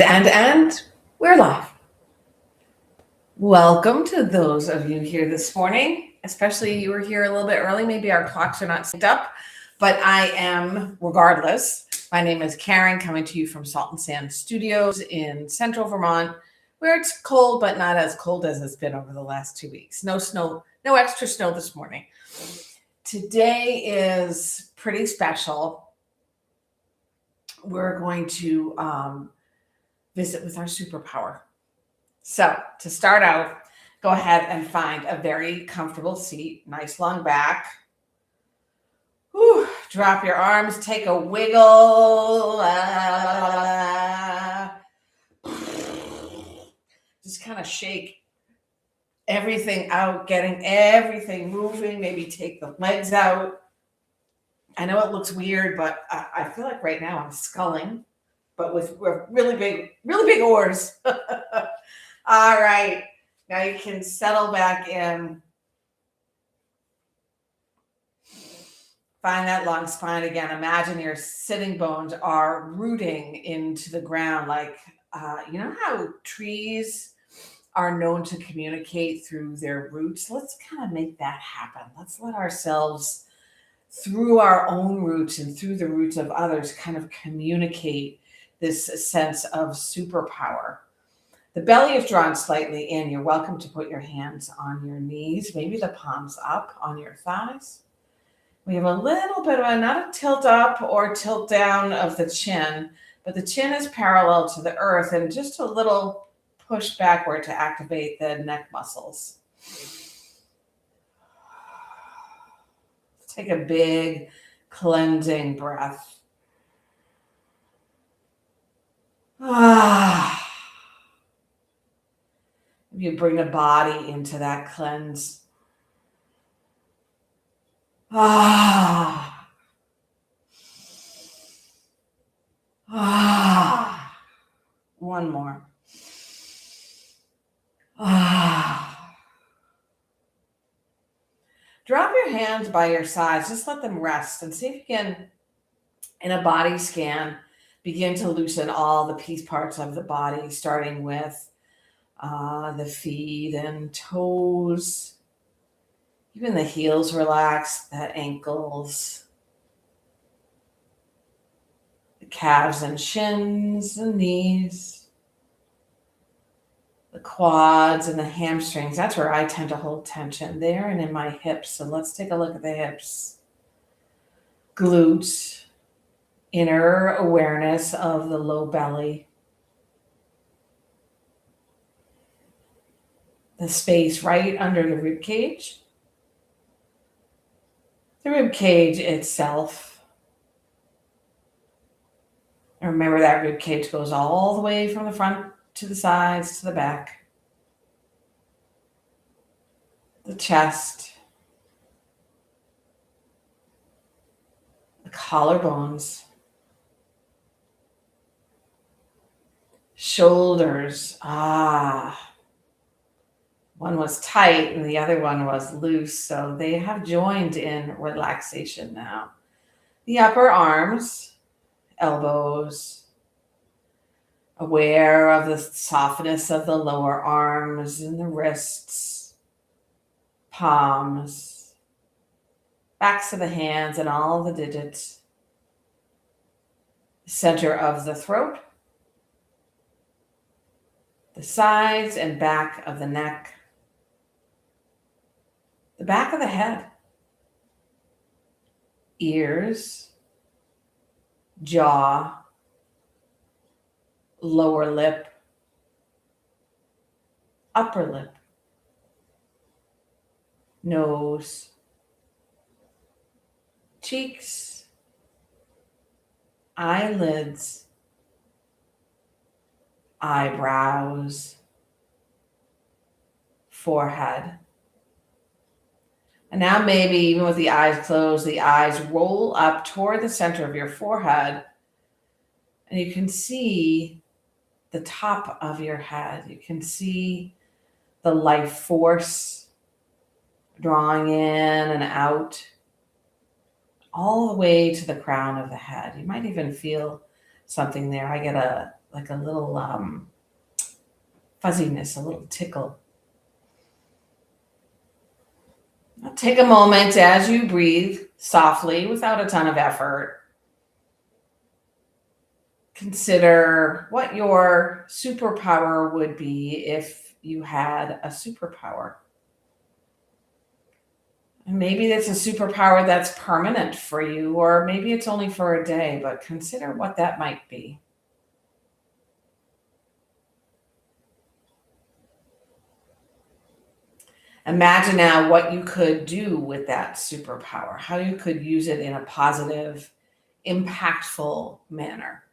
And we're live. Welcome to those of you here this morning, especially you were here a little bit early. Maybe our clocks are not synced up, but I am regardless. My name is Karen, coming to you from Salt and Sand Studios in central Vermont, where it's cold, but not as cold as it's been over the last 2 weeks. No snow, no extra snow this morning. Today is pretty special. We're going to visit with our superpower. So to start out, go ahead and find a very comfortable seat, nice long back. Whew, drop your arms, take a wiggle. Just kind of shake everything out, getting everything moving. Maybe take the legs out. I know it looks weird, but I feel like right now I'm sculling, but with really big oars. All right, now you can settle back in. Find that long spine again. Imagine your sitting bones are rooting into the ground. Like, you know how trees are known to communicate through their roots? Let's kind of make that happen. Let's let ourselves, through our own roots and through the roots of others, kind of communicate this sense of superpower. The belly is drawn slightly in. You're welcome to put your hands on your knees, maybe the palms up on your thighs. We have a little bit of not a tilt up or tilt down of the chin, but the chin is parallel to the earth and just a little push backward to activate the neck muscles. Take a big cleansing breath. You bring the body into that cleanse. One more. Drop your hands by your sides. Just let them rest and see if you can, in a body scan, begin to loosen all the piece parts of the body, starting with the feet and toes. Even the heels relax, the ankles, the calves and shins and knees, the quads and the hamstrings. That's where I tend to hold tension, there and in my hips. So let's take a look at the hips. Glutes, inner awareness of the low belly. The space right under the rib cage. The rib cage itself. And remember that rib cage goes all the way from the front to the sides to the back. The chest. The collarbones. Shoulders. One was tight and the other one was loose, so they have joined in relaxation now. The upper arms, elbows, aware of the softness of the lower arms and the wrists, palms, backs of the hands and all the digits. Center of the throat, the sides and back of the neck, the back of the head, ears, jaw, lower lip, upper lip, nose, cheeks, eyelids, eyebrows, forehead. And now maybe even with the eyes closed, the eyes roll up toward the center of your forehead. And you can see the top of your head. You can see the life force drawing in and out all the way to the crown of the head. You might even feel something there. I get a like a little fuzziness, a little tickle. Now take a moment as you breathe softly without a ton of effort. Consider what your superpower would be if you had a superpower. And maybe it's a superpower that's permanent for you, or maybe it's only for a day, but consider what that might be. Imagine now what you could do with that superpower, how you could use it in a positive, impactful manner.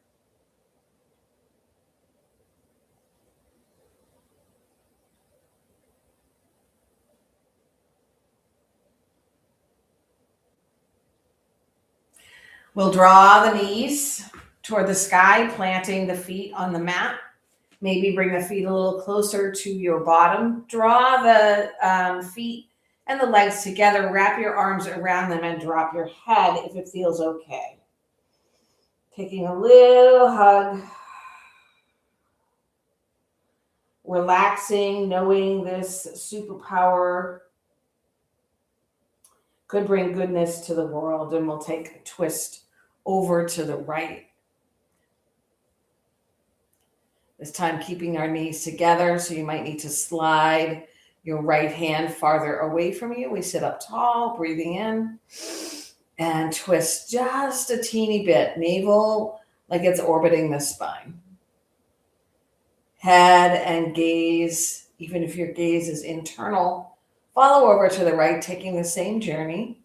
We'll draw the knees toward the sky, planting the feet on the mat. Maybe bring the feet a little closer to your bottom. Draw the feet and the legs together. Wrap your arms around them and drop your head if it feels okay. Taking a little hug. Relaxing, knowing this superpower could bring goodness to the world. And we'll take a twist over to the right. This time keeping our knees together, so you might need to slide your right hand farther away from you. We sit up tall, breathing in, and twist just a teeny bit. Navel like it's orbiting the spine. Head and gaze, even if your gaze is internal, follow over to the right, taking the same journey.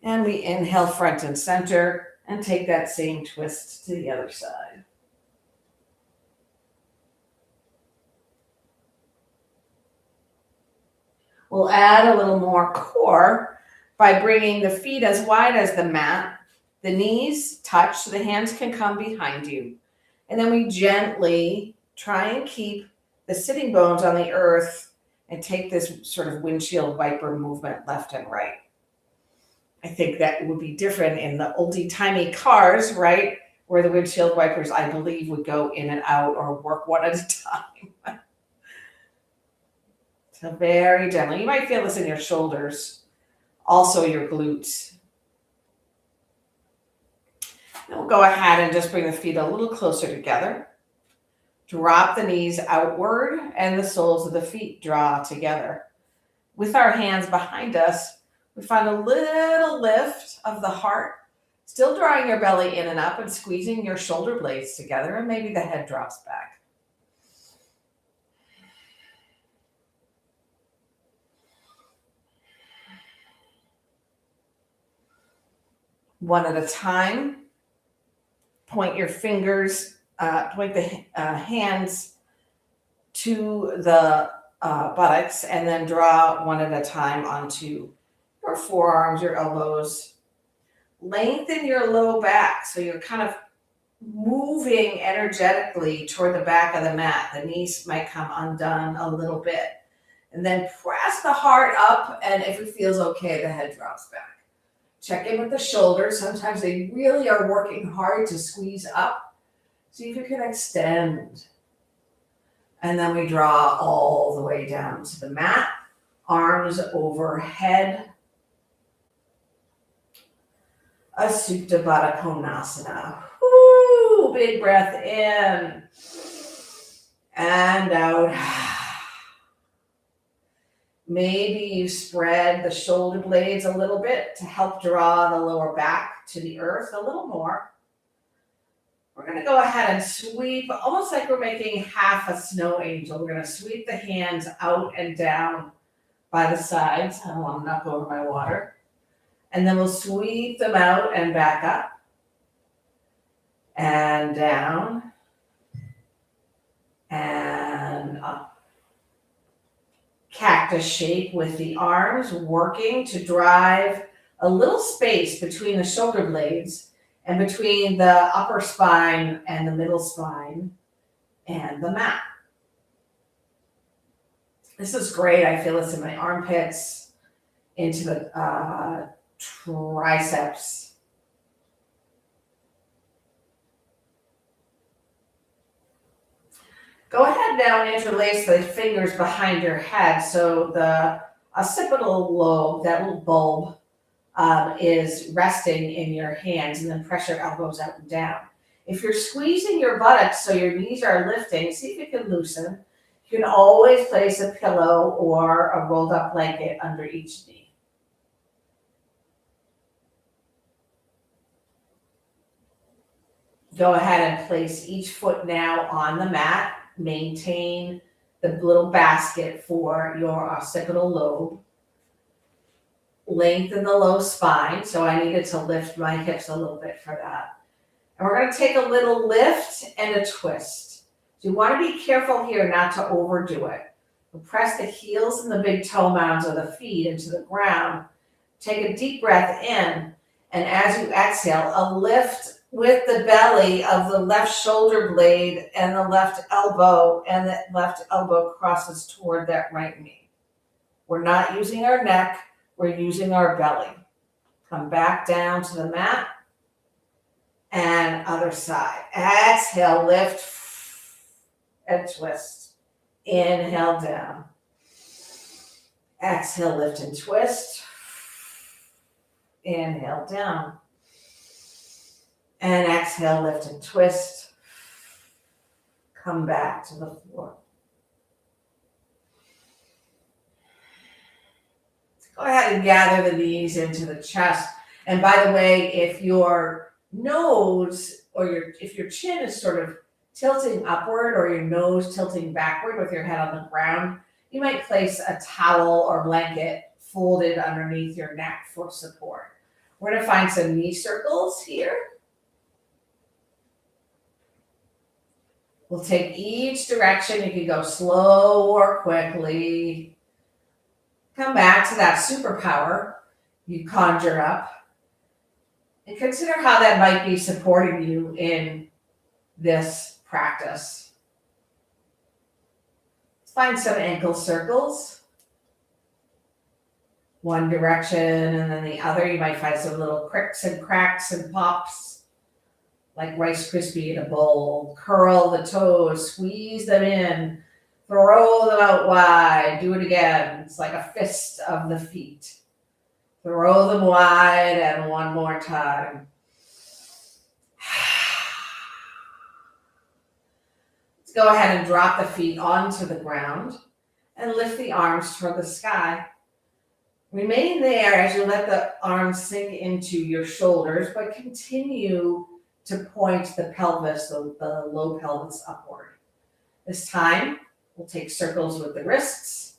And we inhale front and center and take that same twist to the other side. We'll add a little more core by bringing the feet as wide as the mat. The knees touch so the hands can come behind you. And then we gently try and keep the sitting bones on the earth and take this sort of windshield wiper movement left and right. I think that would be different in the oldie-timey cars, right? Where the windshield wipers, I believe, would go in and out or work one at a time. So very gently. You might feel this in your shoulders, also your glutes. And we'll go ahead and just bring the feet a little closer together. Drop the knees outward and the soles of the feet draw together. With our hands behind us, we find a little lift of the heart, still drawing your belly in and up and squeezing your shoulder blades together, and maybe the head drops back. One at a time, point your fingers, point the hands to the buttocks, and then draw one at a time onto your forearms, your elbows. Lengthen your low back so you're kind of moving energetically toward the back of the mat. The knees might come undone a little bit. And then press the heart up, and if it feels okay, the head drops back. Check in with the shoulders. Sometimes they really are working hard to squeeze up. See if you can extend. And then we draw all the way down to the mat. Arms overhead. A Supta Baddha Konasana. Woo! Big breath in. And out. Maybe you spread the shoulder blades a little bit to help draw the lower back to the earth a little more. We're going to go ahead and sweep, almost like we're making half a snow angel. We're going to sweep the hands out and down by the sides. I don't want to knock over my water. And then we'll sweep them out and back up. And down. And up. Cactus shape with the arms working to drive a little space between the shoulder blades and between the upper spine and the middle spine and the mat. This is great. I feel this in my armpits, into the triceps. Go ahead now and interlace the fingers behind your head so the occipital lobe, that little bulb, is resting in your hands, and then press your elbows up and down. If you're squeezing your buttocks so your knees are lifting, see if you can loosen. You can always place a pillow or a rolled up blanket under each knee. Go ahead and place each foot now on the mat. Maintain the little basket for your occipital lobe. Lengthen the low spine. So I needed to lift my hips a little bit for that. And we're going to take a little lift and a twist. So you want to be careful here not to overdo it. Press the heels and the big toe mounds of the feet into the ground. Take a deep breath in. And as you exhale, a lift with the belly of the left shoulder blade and the left elbow, and the left elbow crosses toward that right knee. We're not using our neck, we're using our belly. Come back down to the mat and other side. Exhale, lift and twist. Inhale down. Exhale, lift and twist. Inhale down. And exhale, lift and twist. Come back to the floor. Go ahead and gather the knees into the chest. And by the way, if your nose or if your chin is sort of tilting upward or your nose tilting backward with your head on the ground, you might place a towel or blanket folded underneath your neck for support. We're going to find some knee circles here. We'll take each direction. You can go slow or quickly. Come back to that superpower you conjure up. And consider how that might be supporting you in this practice. Let's find some ankle circles. One direction and then the other. You might find some little cricks and cracks and pops, like Rice Krispie in a bowl. Curl the toes, squeeze them in, throw them out wide. Do it again. It's like a fist of the feet. Throw them wide, and one more time. Let's go ahead and drop the feet onto the ground and lift the arms toward the sky. Remain there as you let the arms sink into your shoulders, but continue to point the pelvis, the low pelvis upward. This time, we'll take circles with the wrists.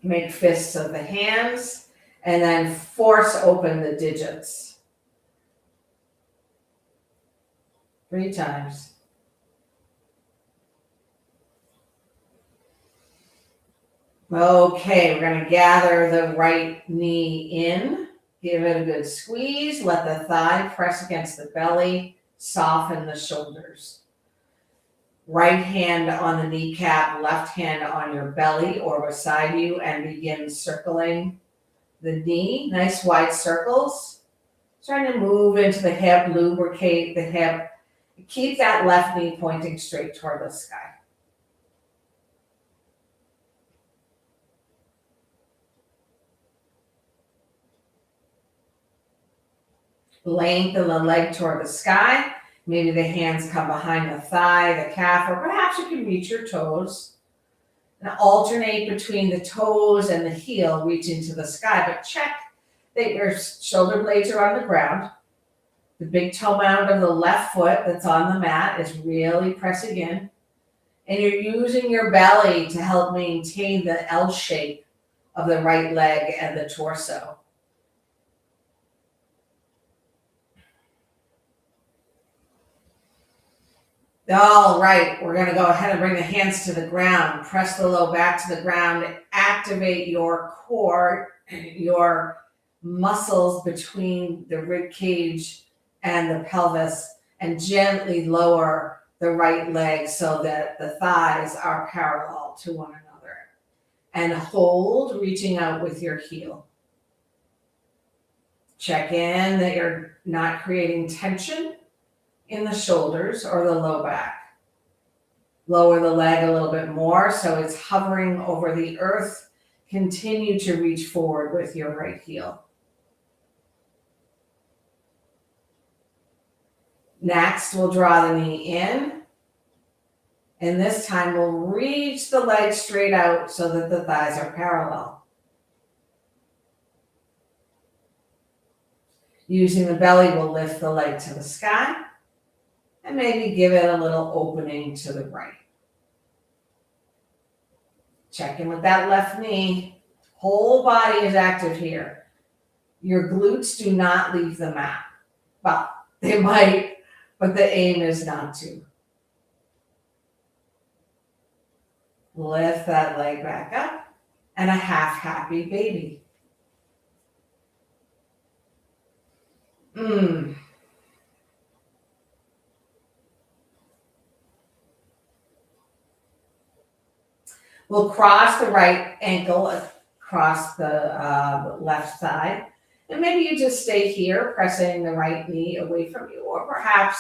Make fists of the hands, and then force open the digits. 3 times. Okay, we're going to gather the right knee in. Give it a good squeeze. Let the thigh press against the belly. Soften the shoulders. Right hand on the kneecap, left hand on your belly or beside you, and begin circling the knee. Nice wide circles. Trying to move into the hip, lubricate the hip. Keep that left knee pointing straight toward the sky. Lengthen the leg toward the sky. Maybe the hands come behind the thigh, the calf, or perhaps you can reach your toes. And alternate between the toes and the heel, reaching to the sky. But check that your shoulder blades are on the ground. The big toe mound of the left foot that's on the mat is really pressing in. And you're using your belly to help maintain the L shape of the right leg and the torso. All right, we're going to go ahead and bring the hands to the ground. Press the low back to the ground. Activate your core, your muscles between the rib cage and the pelvis, and gently lower the right leg so that the thighs are parallel to one another. And hold, reaching out with your heel. Check in that you're not creating tension in the shoulders or the low back. Lower the leg a little bit more so it's hovering over the earth. Continue to reach forward with your right heel. Next, we'll draw the knee in. And this time we'll reach the leg straight out so that the thighs are parallel. Using the belly, we'll lift the leg to the sky and maybe give it a little opening to the right. Check in with that left knee. Whole body is active here. Your glutes do not leave the mat. Well, they might, but the aim is not to. Lift that leg back up and a half happy baby. We'll cross the right ankle across the left thigh. And maybe you just stay here, pressing the right knee away from you. Or perhaps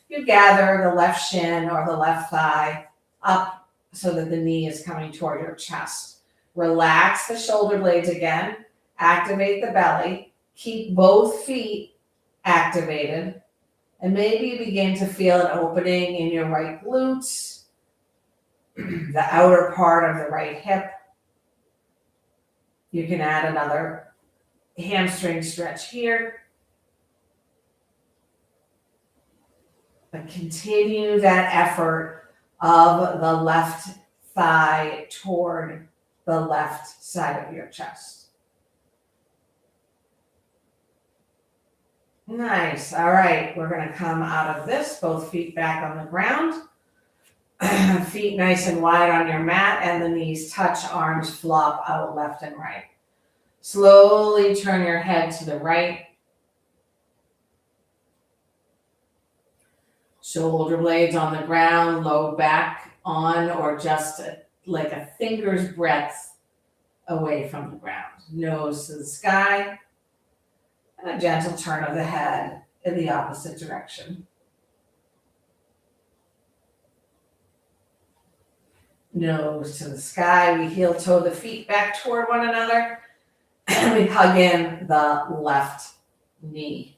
you gather the left shin or the left thigh up so that the knee is coming toward your chest. Relax the shoulder blades again. Activate the belly. Keep both feet activated. And maybe you begin to feel an opening in your right glutes, the outer part of the right hip. You can add another hamstring stretch here. But continue that effort of the left thigh toward the left side of your chest. Nice. All right, we're going to come out of this, both feet back on the ground. Feet nice and wide on your mat, and the knees touch, arms flop out left and right. Slowly turn your head to the right. Shoulder blades on the ground, low back on, or just like a finger's breadth away from the ground. Nose to the sky, and a gentle turn of the head in the opposite direction. Nose to the sky. We heel toe the feet back toward one another. And we hug in the left knee.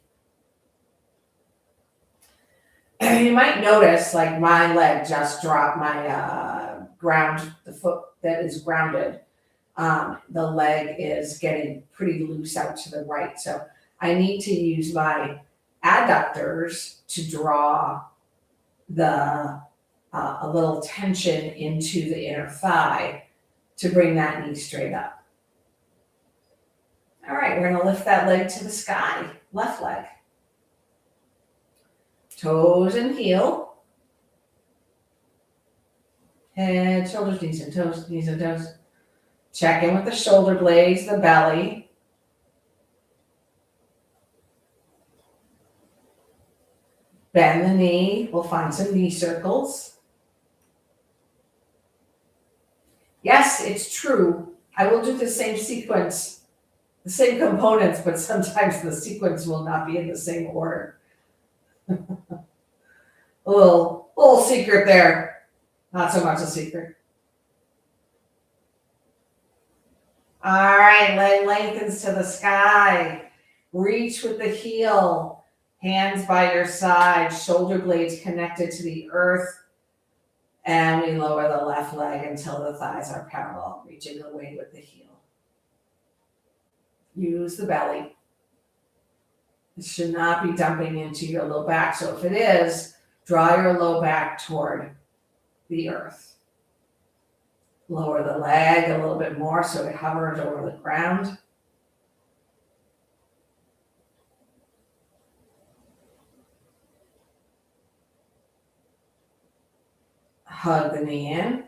You might notice, like, my leg just dropped, my ground, the foot that is grounded. The leg is getting pretty loose out to the right. So I need to use my adductors to draw a little tension into the inner thigh to bring that knee straight up. All right, we're going to lift that leg to the sky, left leg. Toes and heel. Head, shoulders, knees and toes, knees and toes. Check in with the shoulder blades, the belly. Bend the knee. We'll find some knee circles. Yes, it's true. I will do the same sequence, the same components, but sometimes the sequence will not be in the same order. A little secret there. Not so much a secret. All right, leg lengthens to the sky. Reach with the heel. Hands by your side. Shoulder blades connected to the earth. And we lower the left leg until the thighs are parallel, reaching away with the heel. Use the belly. It should not be dumping into your low back. So if it is, draw your low back toward the earth. Lower the leg a little bit more so it hovers over the ground. Hug the knee in.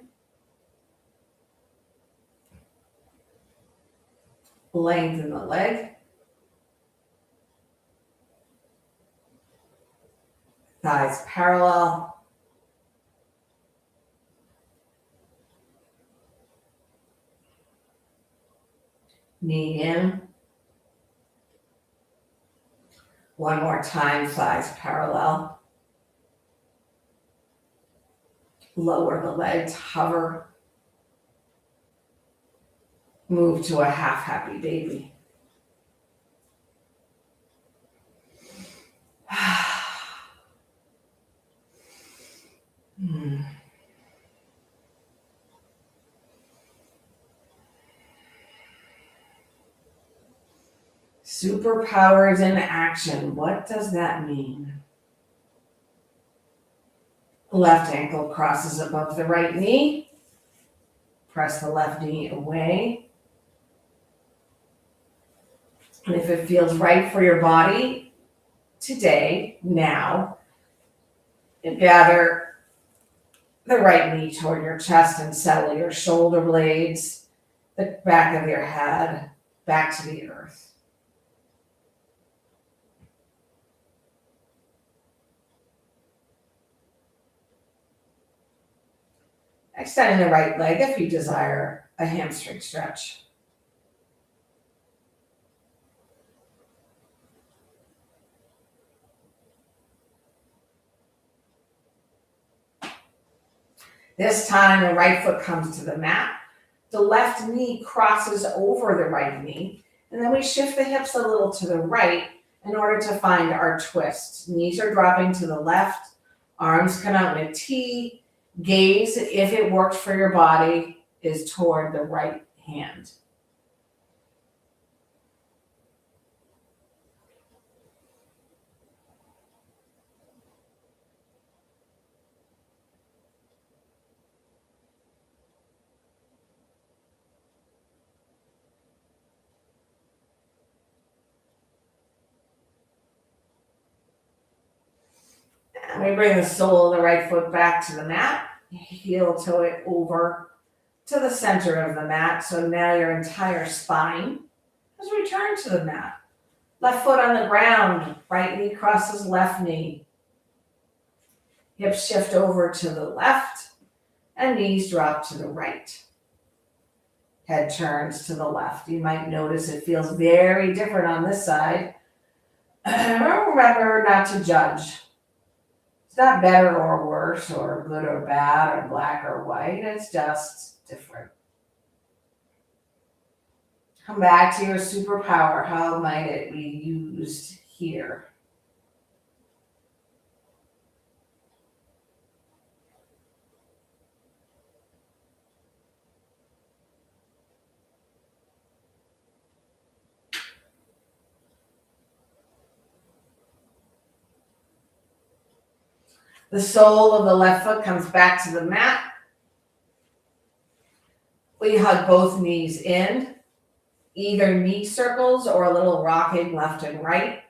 Lengthen the leg. Thighs parallel. Knee in. One more time, thighs parallel. Lower the legs, hover. Move to a half happy baby. Superpowers in action. What does that mean? Left ankle crosses above the right knee. Press the left knee away. And if it feels right for your body today, now, you gather the right knee toward your chest and settle your shoulder blades, the back of your head, back to the earth. Extending the right leg if you desire a hamstring stretch. This time the right foot comes to the mat. The left knee crosses over the right knee. And then we shift the hips a little to the right in order to find our twist. Knees are dropping to the left. Arms come out in a T. Gaze, if it works for your body, is toward the right hand. And we bring the sole of the right foot back to the mat. Heel toe it over to the center of the mat. So now your entire spine has returned to the mat. Left foot on the ground. Right knee crosses left knee. Hips shift over to the left and knees drop to the right. Head turns to the left. You might notice it feels very different on this side. Remember not to judge. It's not better or worse or good or bad or black or white. It's just different. Come back to your superpower. How might it be used here? The sole of the left foot comes back to the mat. We hug both knees in, either knee circles or a little rocking left and right.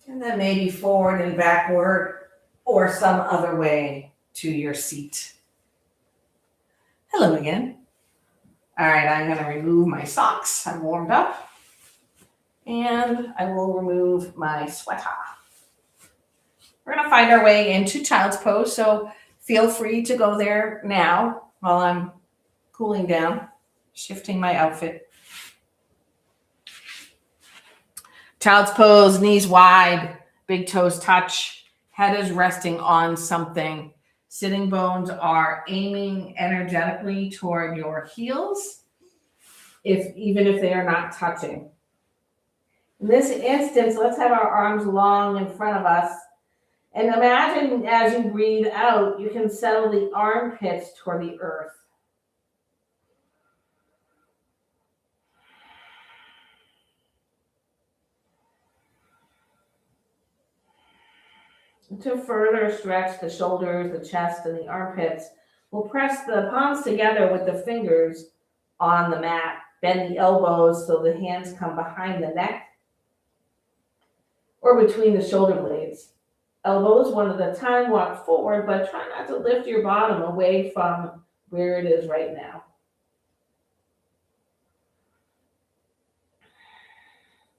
And then maybe forward and backward or some other way to your seat. Hello again. All right, I'm going to remove my socks. I'm warmed up. And I will remove my sweater. We're going to find our way into child's pose, so feel free to go there now while I'm cooling down, shifting my outfit. Child's pose, knees wide, big toes touch, head is resting on something. Sitting bones are aiming energetically toward your heels, even if they are not touching. In this instance, let's have our arms long in front of us. And imagine as you breathe out, you can settle the armpits toward the earth. To further stretch the shoulders, the chest, and the armpits, we'll press the palms together with the fingers on the mat. Bend the elbows so the hands come behind the neck or between the shoulder blades. Elbows one at a time, walk forward, but try not to lift your bottom away from where it is right now.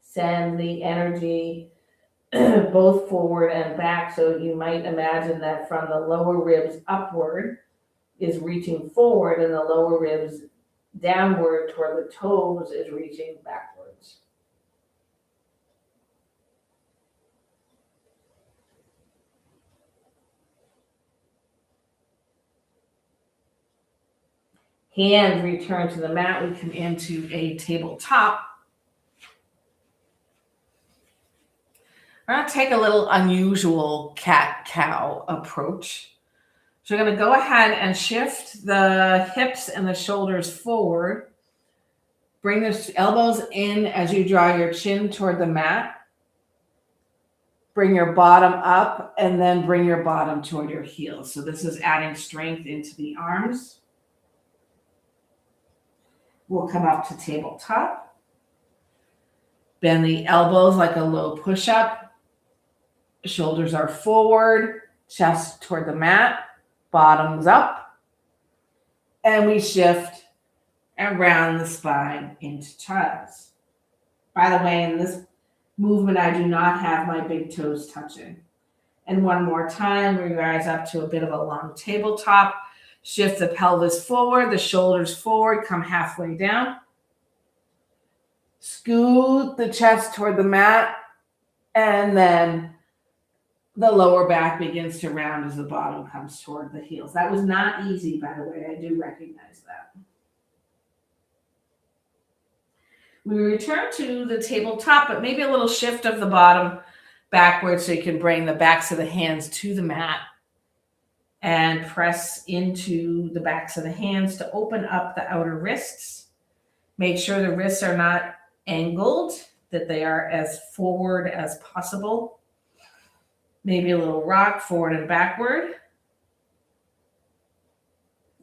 Send the energy both forward and back. So you might imagine that from the lower ribs upward is reaching forward and the lower ribs downward toward the toes is reaching backwards. Hands return to the mat. We come into a tabletop. We're going to take a little unusual cat-cow approach. So we're going to go ahead and shift the hips and the shoulders forward. Bring the elbows in as you draw your chin toward the mat. Bring your bottom up and then bring your bottom toward your heels. So this is adding strength into the arms. We'll come up to tabletop. Bend the elbows like a low push-up. Shoulders are forward, chest toward the mat, bottoms up. And we shift and round the spine into child's. By the way, in this movement, I do not have my big toes touching. And one more time, we rise up to a bit of a long tabletop. Shift the pelvis forward, the shoulders forward, come halfway down. Scoot the chest toward the mat, and then the lower back begins to round as the bottom comes toward the heels. That was not easy, by the way. I do recognize that. We return to the tabletop, but maybe a little shift of the bottom backwards so you can bring the backs of the hands to the mat and press into the backs of the hands to open up the outer wrists. Make sure the wrists are not angled, that they are as forward as possible. Maybe a little rock forward and backward.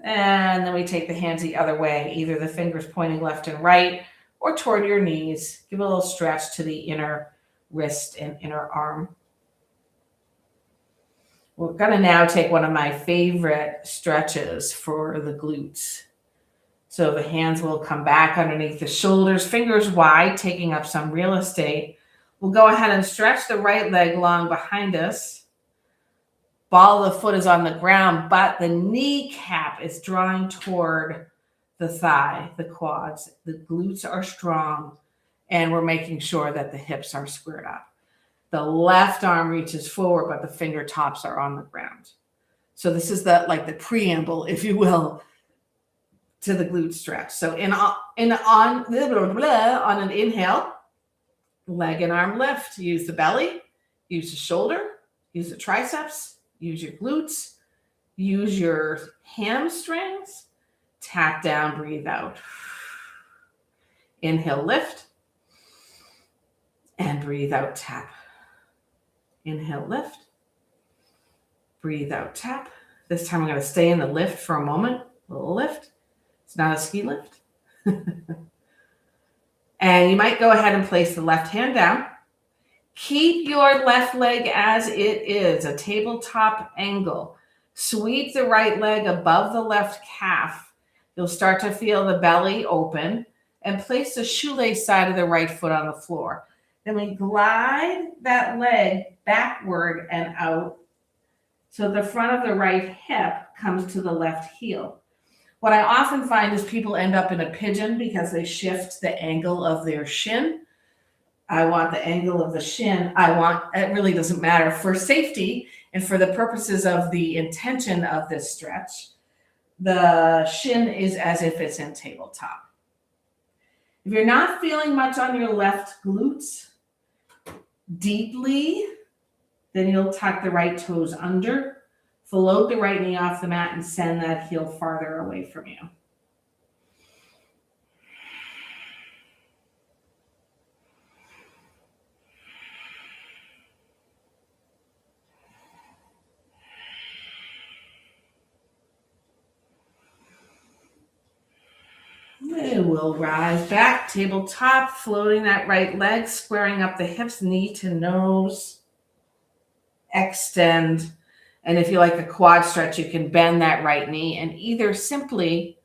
And then we take the hands the other way, either the fingers pointing left and right or toward your knees. Give a little stretch to the inner wrist and inner arm. We're going to now take one of my favorite stretches for the glutes. So the hands will come back underneath the shoulders, fingers wide, taking up some real estate. We'll go ahead and stretch the right leg long behind us. Ball of the foot is on the ground, but the kneecap is drawing toward the thigh, the quads. The glutes are strong, and we're making sure that the hips are squared up. The left arm reaches forward, but the fingertips are on the ground. So this is the preamble, if you will, to the glute stretch. So on an inhale, leg and arm lift. Use the belly, use the shoulder, use the triceps, use your glutes, use your hamstrings. Tap down, breathe out. Inhale, lift, and breathe out, tap. Inhale, lift, breathe out, tap. This time I'm going to stay in the lift for a moment. A little lift. It's not a ski lift. And you might go ahead and place the left hand down. Keep your left leg as it is, a tabletop angle. Sweep the right leg above the left calf. You'll start to feel the belly open, and place the shoelace side of the right foot on the floor. Then we glide that leg backward and out so the front of the right hip comes to the left heel. What I often find is people end up in a pigeon because they shift the angle of their shin. I want the angle of the shin. It really doesn't matter. For safety and for the purposes of the intention of this stretch, the shin is as if it's in tabletop. If you're not feeling much on your left glutes deeply, then you'll tuck the right toes under, float the right knee off the mat, and send that heel farther away from you. And we'll rise back, tabletop, floating that right leg, squaring up the hips, knee to nose. Extend. And if you like a quad stretch, you can bend that right knee and either simply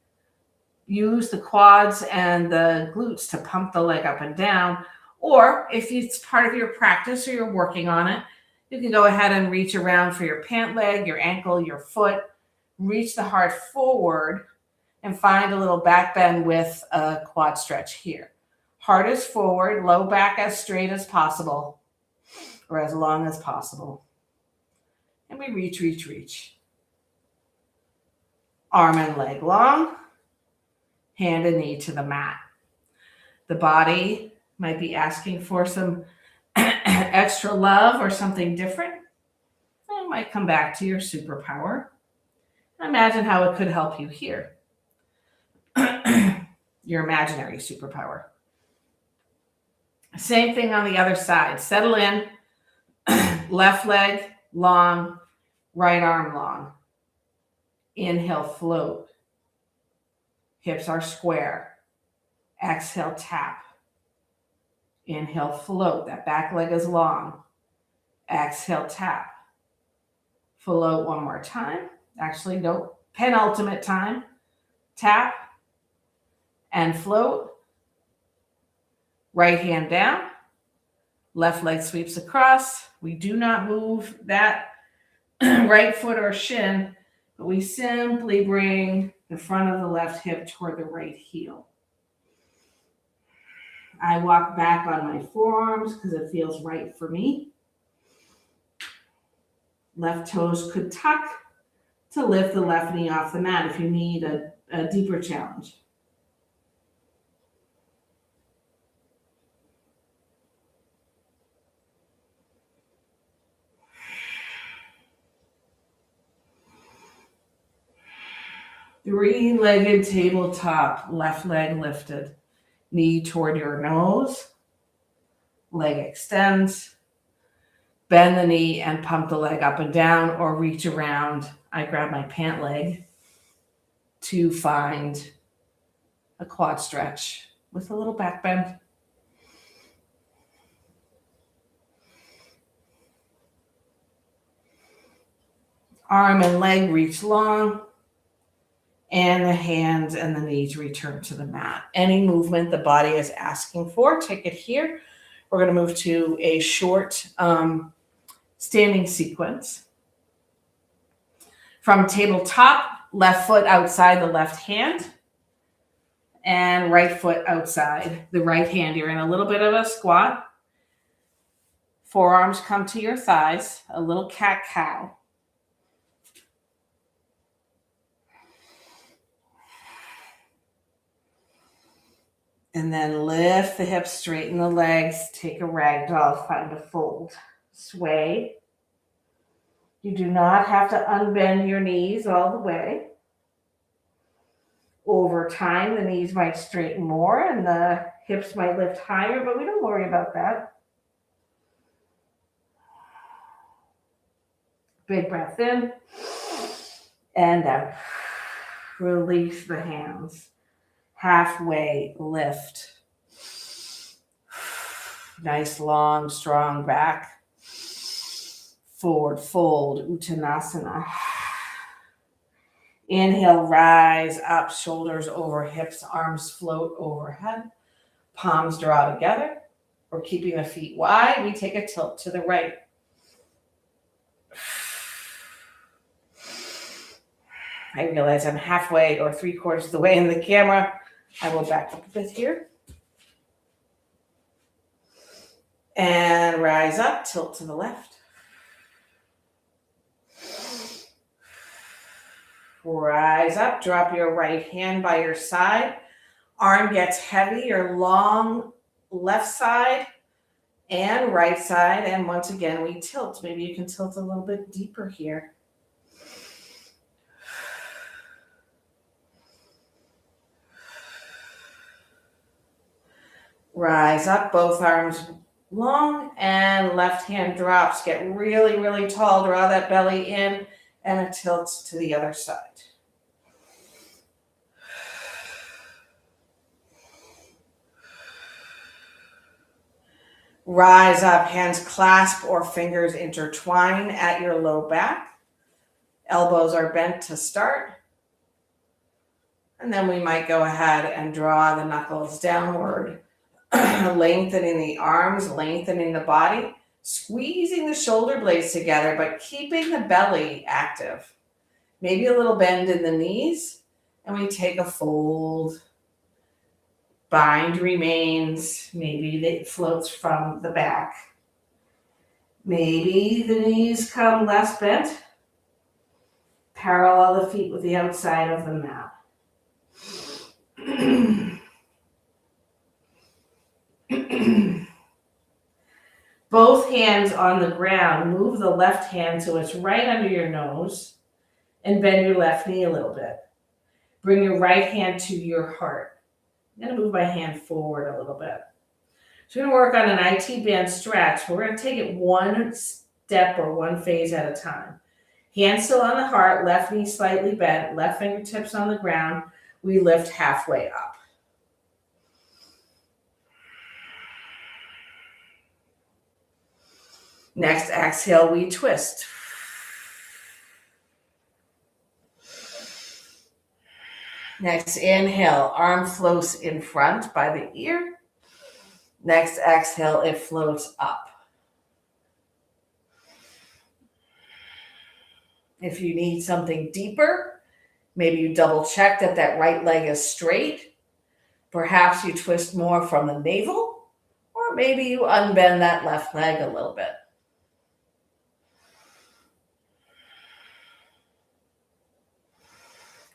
use the quads and the glutes to pump the leg up and down. Or if it's part of your practice or you're working on it, you can go ahead and reach around for your pant leg, your ankle, your foot. Reach the heart forward and find a little back bend with a quad stretch here. Heart is forward, low back as straight as possible or as long as possible. And we reach, reach, reach. Arm and leg long. hand and knee to the mat. The body might be asking for some extra love or something different. You might come back to your superpower. Imagine how it could help you here. Your imaginary superpower. Same thing on the other side. Settle in. Left leg long, right arm long. Inhale, float. Hips are square. Exhale, tap. Inhale, float. That back leg is long. Exhale, tap. Float one more time. Actually, no, penultimate time. Tap and float. Right hand down. Left leg sweeps across. We do not move that right foot or shin, but we simply bring the front of the left hip toward the right heel. I walk back on my forearms because it feels right for me. Left toes could tuck to lift the left knee off the mat if you need a deeper challenge. Three-legged tabletop, left leg lifted, knee toward your nose, leg extends, bend the knee and pump the leg up and down or reach around. I grab my pant leg to find a quad stretch with a little back bend. Arm and leg reach long. And the hands and the knees return to the mat. Any movement the body is asking for, take it here. We're going to move to a short standing sequence. From tabletop, left foot outside the left hand and right foot outside the right hand. You're in a little bit of a squat. Forearms come to your thighs, a little cat-cow. And then lift the hips, straighten the legs, take a ragdoll, find a fold. Sway. You do not have to unbend your knees all the way. Over time, the knees might straighten more and the hips might lift higher, but we don't worry about that. Big breath in and out. Release the hands. Halfway lift. Nice, long, strong back. Forward fold, Uttanasana. Inhale, rise up, shoulders over hips, arms float overhead. Palms draw together. We're keeping the feet wide. We take a tilt to the right. I realize I'm halfway or 3/4 of the way in the camera. I will back up a bit here. And rise up, tilt to the left. Rise up, drop your right hand by your side. Arm gets heavy, your long left side and right side. And once again, we tilt. Maybe you can tilt a little bit deeper here. Rise up, both arms long, and left hand drops. Get really, really tall. Draw that belly in, and it tilts to the other side. Rise up, hands clasp or fingers intertwine at your low back. Elbows are bent to start. And then we might go ahead and draw the knuckles downward. Lengthening the arms, lengthening the body, squeezing the shoulder blades together, but keeping the belly active. Maybe a little bend in the knees, and we take a fold. Bind remains. Maybe it floats from the back. Maybe the knees come less bent. Parallel the feet with the outside of the mat. Both hands on the ground. Move the left hand so it's right under your nose and bend your left knee a little bit. Bring your right hand to your heart. I'm going to move my hand forward a little bit. So we're going to work on an IT band stretch, but we're going to take it one step or one phase at a time. Hand still on the heart, left knee slightly bent, left fingertips on the ground. We lift halfway up. Next exhale, we twist. Next inhale, arm floats in front by the ear. Next exhale, it floats up. If you need something deeper, maybe you double check that that right leg is straight. Perhaps you twist more from the navel, or maybe you unbend that left leg a little bit.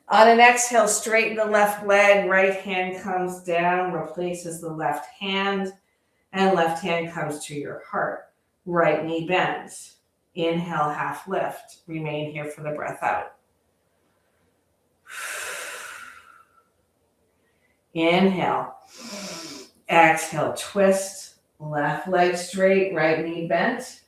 On an exhale, straighten the left leg, right hand comes down, replaces the left hand, and left hand comes to your heart. Right knee bends. Inhale, half lift. Remain here for the breath out. Inhale. Exhale, twist. Left leg straight, right knee bent.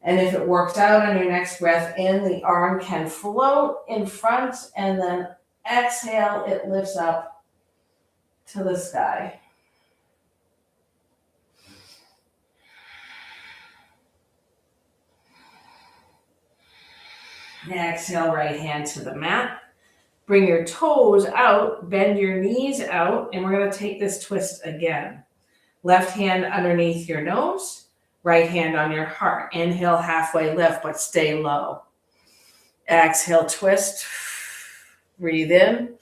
And if it worked out on your next breath in, the arm can float in front, and then exhale, it lifts up to the sky. Exhale, right hand to the mat. Bring your toes out, bend your knees out, and we're going to take this twist again. Left hand underneath your nose. Right hand on your heart. Inhale, halfway lift, but stay low. Exhale, twist. Breathe in.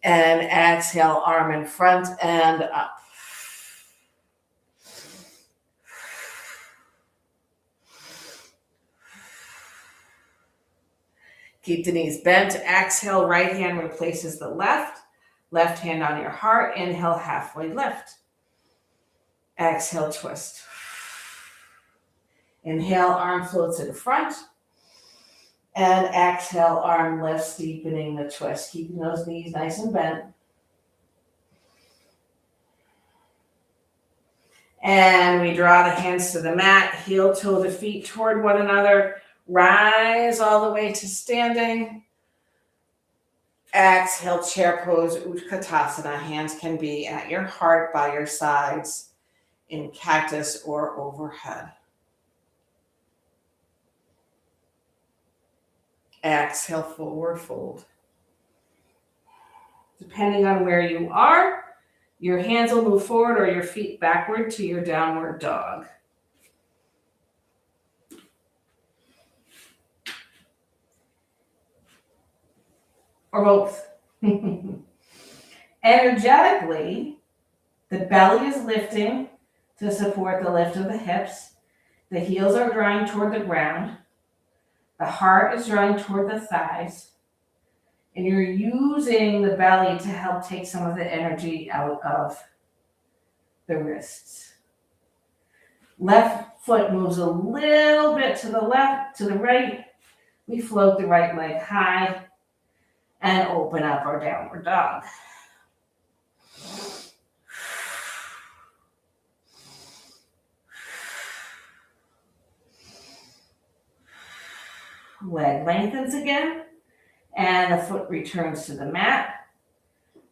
And exhale, arm in front and up. Keep the knees bent. Exhale, right hand replaces the left. Left hand on your heart. Inhale, halfway lift. Exhale, twist. Inhale, arm floats in front. And exhale, arm lifts, deepening the twist. Keeping those knees nice and bent. And we draw the hands to the mat, heel toe the feet toward one another. Rise all the way to standing. Exhale, chair pose, Utkatasana. Hands can be at your heart, by your sides, in cactus or overhead. Exhale, forward fold. Depending on where you are, your hands will move forward or your feet backward to your downward dog. Or both. Energetically, the belly is lifting to support the lift of the hips. The heels are drawing toward the ground. The heart is drawing toward the thighs. And you're using the belly to help take some of the energy out of the wrists. Left foot moves a little bit to the left, to the right. We float the right leg high and open up our downward dog. Leg lengthens again, and the foot returns to the mat.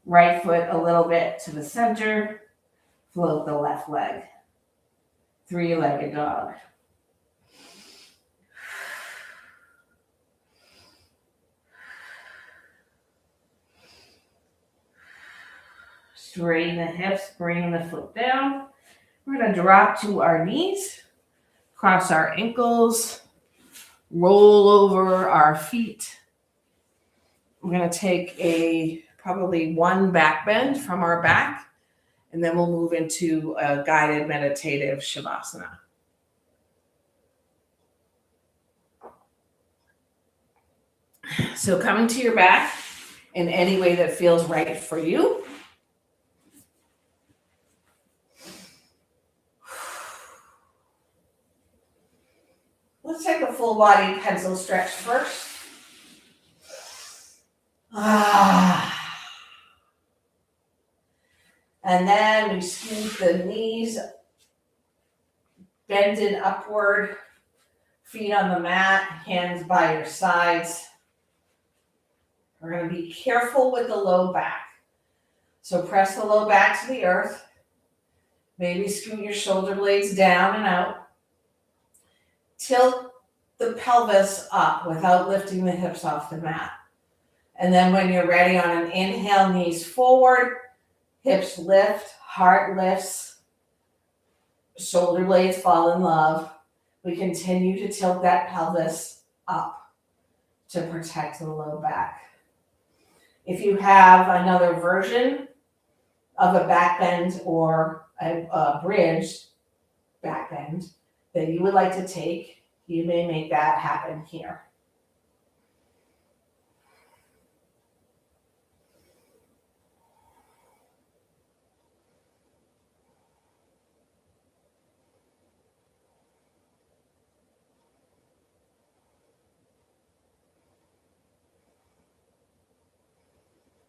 Right foot a little bit to the center. Float the left leg. Three-legged dog. Straighten the hips, bring the foot down. We're going to drop to our knees, cross our ankles, roll over our feet. We're going to take probably one back bend from our back, and then we'll move into a guided meditative Shavasana. So coming to your back, in any way that feels right for you. Let's take a full body pencil stretch first. And then we scoot the knees, bended upward, feet on the mat, hands by your sides. We're going to be careful with the low back. So press the low back to the earth. Maybe scoot your shoulder blades down and out. Tilt the pelvis up without lifting the hips off the mat. And then when you're ready, on an inhale, knees forward, hips lift, heart lifts, shoulder blades fall in love. We continue to tilt that pelvis up to protect the low back. If you have another version of a back bend or a bridge back bend that you would like to take, you may make that happen here.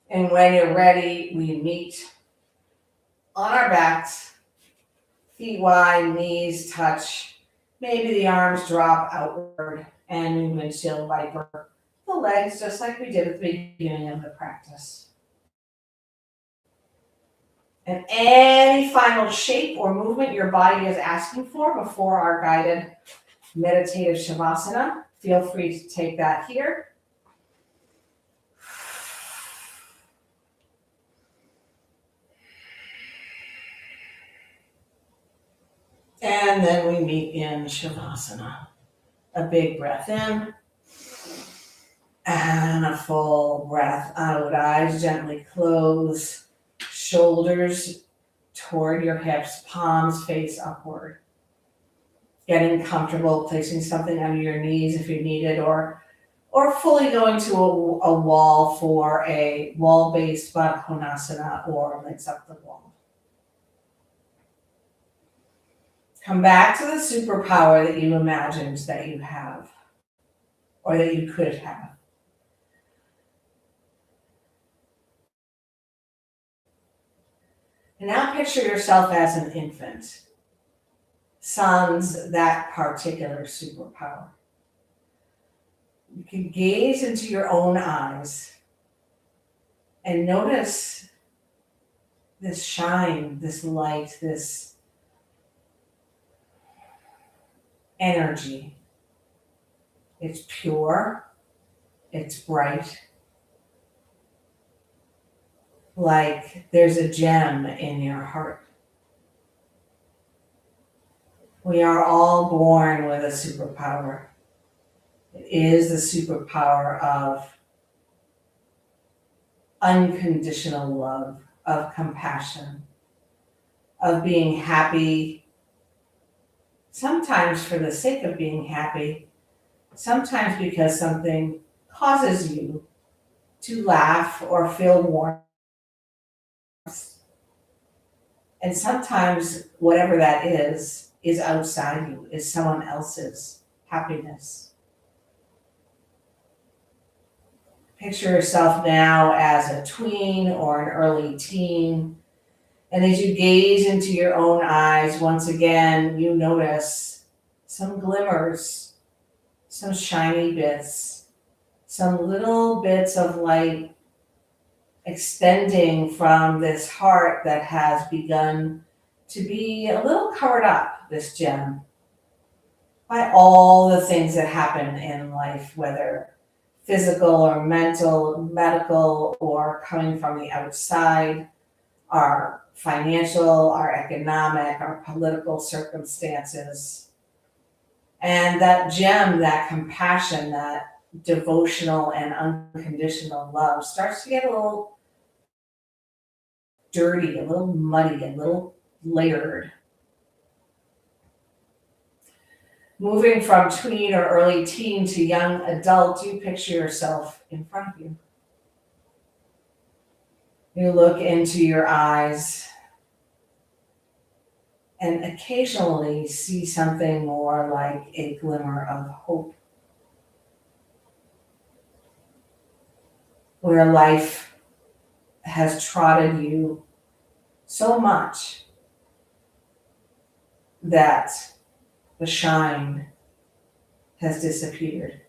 And when you're ready, we meet on our backs, feet wide, knees touch. Maybe the arms drop outward and we windshield viper the legs just like we did at the beginning of the practice. And any final shape or movement your body is asking for before our guided meditative Shavasana, feel free to take that here. And then we meet in Shavasana. A big breath in and a full breath out. Eyes gently close, shoulders toward your hips, palms face upward. Getting comfortable, placing something under your knees if you need it, or fully going to a wall for a wall-based Baddha Konasana or legs up the wall. Come back to the superpower that you imagined that you have, or that you could have. And now picture yourself as an infant, sans that particular superpower. You can gaze into your own eyes and notice this shine, this light, this energy. It's pure, it's bright, like there's a gem in your heart. We are all born with a superpower. It is the superpower of unconditional love, of compassion, of being happy, sometimes for the sake of being happy, sometimes because something causes you to laugh or feel warmth. And sometimes whatever that is outside you, is someone else's happiness. Picture yourself now as a tween or an early teen. And as you gaze into your own eyes, once again, you notice some glimmers, some shiny bits, some little bits of light extending from this heart that has begun to be a little covered up, this gem, by all the things that happen in life, whether physical or mental, medical, or coming from the outside, our financial, our economic, our political circumstances. And that gem, that compassion, that devotional and unconditional love starts to get a little dirty, a little muddy, a little layered. Moving from tween or early teen to young adult, you picture yourself in front of you. You look into your eyes and occasionally see something more like a glimmer of hope, where life has trotted you so much that the shine has disappeared.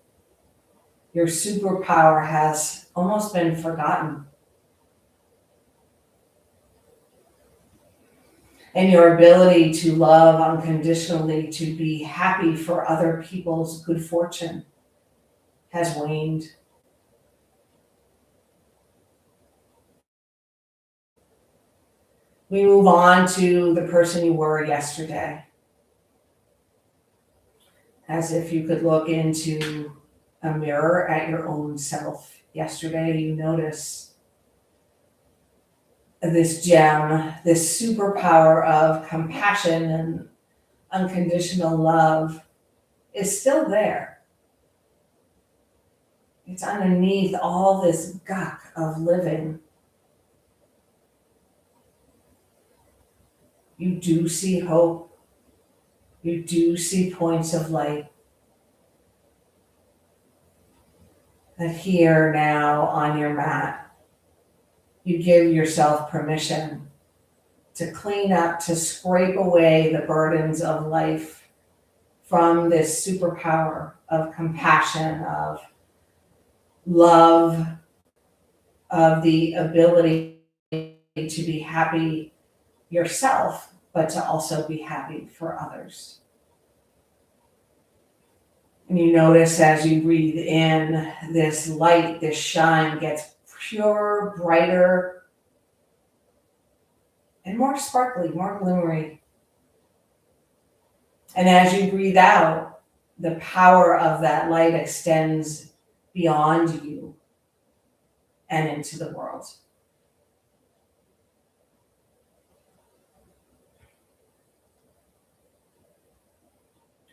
Your superpower has almost been forgotten. And your ability to love unconditionally, to be happy for other people's good fortune, has waned. We move on to the person you were yesterday, as if you could look into a mirror at your own self. Yesterday, you notice this gem, this superpower of compassion and unconditional love is still there. It's underneath all this guck of living. You do see hope. You do see points of light. That here now on your mat, you give yourself permission to clean up, to scrape away the burdens of life from this superpower of compassion, of love, of the ability to be happy yourself, but to also be happy for others. And you notice as you breathe in, this light, this shine gets pure, brighter, and more sparkly, more glimmery. And as you breathe out, the power of that light extends beyond you and into the world.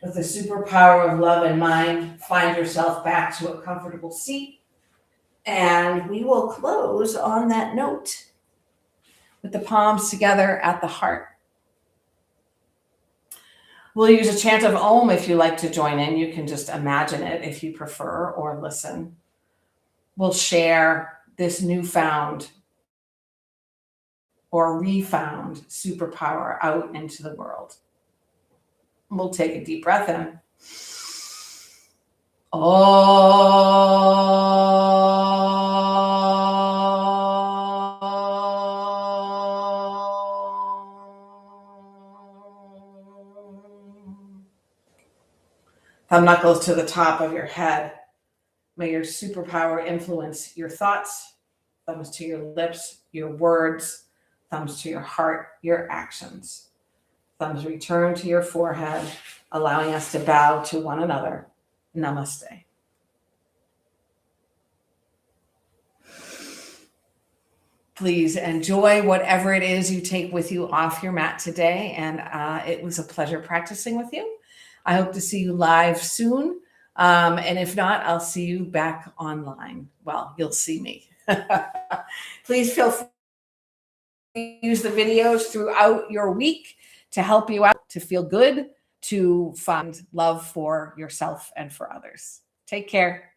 With the superpower of love in mind, find yourself back to a comfortable seat. And we will close on that note with the palms together at the heart. We'll use a chant of Om if you like to join in. You can just imagine it if you prefer, or listen. We'll share this newfound or refound superpower out into the world. We'll take a deep breath in. Thumb knuckles to the top of your head. May your superpower influence your thoughts, thumbs to your lips, your words, thumbs to your heart, your actions. Thumbs return to your forehead, allowing us to bow to one another. Namaste. Please enjoy whatever it is you take with you off your mat today. And it was a pleasure practicing with you. I hope to see you live soon. And if not, I'll see you back online. Well, you'll see me. Please feel free to use the videos throughout your week to help you out, to feel good, to find love for yourself and for others. Take care.